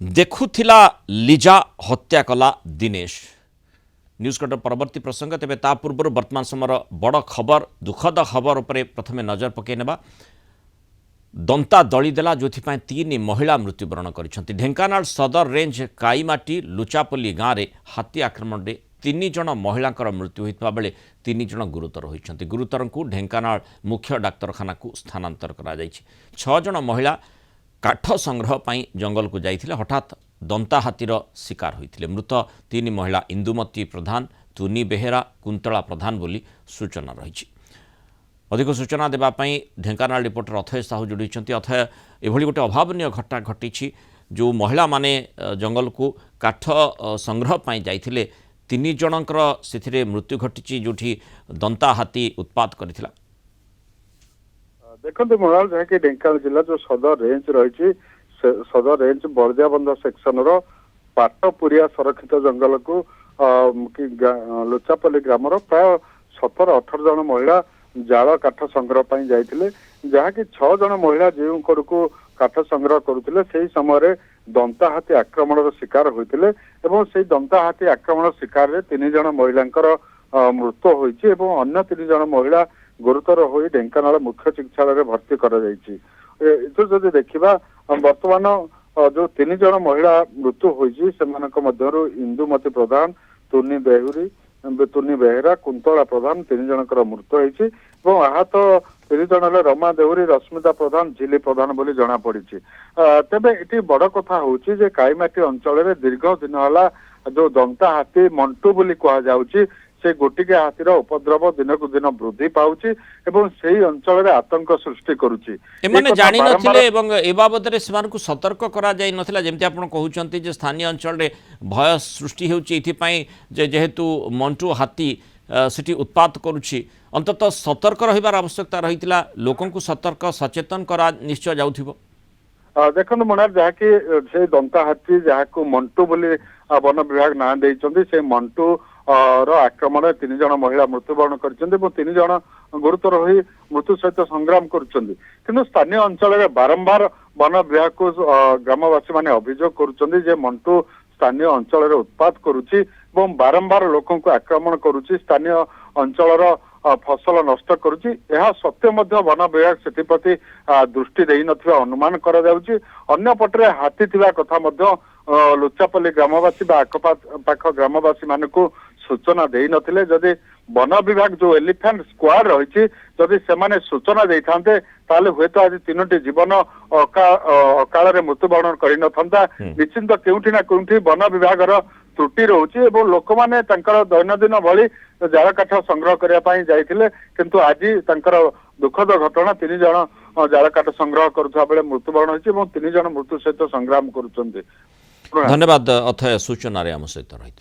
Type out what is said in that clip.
देखुथिला लिजा हत्या कला Dinesh news cutter परवर्ती प्रसंग तेज ता पूर्व वर्तमान समय बड़ खबर दुखद खबर उपर प्रथमे नजर पकईने दंता दलीदेला जो तीन महिला मृत्युवरण कर ढेंकानाल सदर रेंज काईमाटी लुचापल्ली गाँव में हाथी आक्रमण में 3 जन महिला मृत्यु होता बेले 3 जन गुरुतर होती गुरुतर को ढेंकानाल मुख्य डाक्तरखाना को स्थानांतर कर 6 जन महिला काठ संग्रह पर जंगल को जाइथिले हठात दंता हाथीर शिकार होते मृत 3 महिला इंदुमती प्रधान तुनी बेहेरा कुंतला प्रधान बोली सूचना रही। अधिक सूचना देवाई ढेंकानाल रिपोर्टर अथय साहू जोड़ी अथय एभली गोटे अभावन घटना घटी जो महिला माने जंगल को काठ संग्रह पर जाइथिले 3 जनकर से मृत्यु घटी जो दंता हाथी उत्पात करथिला। देखते मोराल जहाँकि ढेंकानाल जिला जो सदर रेंज रही सदर रेंज बड़दियाबंध सेक्शन रो पाटपुरिया संरक्षित जंगल को लुचापल्ली ग्रामर प्राय 17-18 जन महिला जाल काठ संग्रह पर जाइथिले जहाँकि 6 जन महिला जो को काठ संग्रह करुले से समय दंता हाथी आक्रमण शिकार होते एवं से दंता हाथी आक्रमण शिकार में 3 जन महिला मृत्यु होती अन्य 3 जन महिला गुरुतर हो ढेंकानाल मुख्य चिकित्सालय भर्ती कर देखा बर्तमान जो 3 जन महिला मृत्यु होती इंदुमती प्रधान तुनी बेहेरा कुंतला प्रधान 3 जनकर मृत्यु होती आहत 3 जन रमा देहुरी रश्मिता प्रधान झिली प्रधान बोली जना पड़ी। तेबे ये बड़ कथा हूँ काईमाटी अंचल दीर्घ दिन है जो दंता हाथी मंटू बोली कहुच्छी से गोटिके हाथीर उपद्रव दिन को दिन वृद्धि पाउची एवं सेही अंचल रे आतंक सृष्टि करूची। एमाने जानि नथिले एवं ए बाबद रे समान को सतर्क करा जाय नथिला जेमति आपण कहउचंती जे स्थानीय अंचल रे भय सृष्टि हेउची एथि पई जे जेहेतु मंटू हाथी सेठी उत्पात करूची अंततः सतर्क रहिबार आवश्यकता रहितला लोकन को सतर्क सचेतन करा निश्चय जाउथिबो। देखो मनार जहाँकि से दंता हाथी जहाँ मंटू बोली वन विभाग ना देइचंती से मंटू आक्रमण 3 जन महिला मृत्युवरण कर 3 जन गुरुतर हो मृत्यु सहित संग्राम कर स्थानीय अंचल में बारंबार वन विभाग को ग्रामवासी माने अभियोग कर मंटू स्थानीय अंचल उत्पात करुच्ची बारंबार लोक आक्रमण करुच्ची स्थानीय अंचल फसल नष्ट करुच्ची सत्य वन विभाग से दृष्टि दे नथिबा अनुमान करा जाउची। अन्य पटरे हाथी थिबा कथा लुचापल्ली ग्रामवासी आखपाख ग्रामवासी मान को सूचना दे नथिले जदि वन विभाग जो एलिफेंट स्क्वाड रही जदि से सूचना दे था हुए तो आज 3टी जीवन अकाल मृत्युवरण कर निश्चिंत केउठी ना केउठी वन विभाग त्रुटि रोचे लोक मैंने दैनंदिन भली जाल काठ संग्रह करने जाइए किंतु आज दुखद घटना 3 जन जाल काठ संग्रह करुवा बेले मृत्युवरण होती 3 जन मृत्यु सहित संग्राम कर। धन्यवाद अथय सूचना आम सहित रही।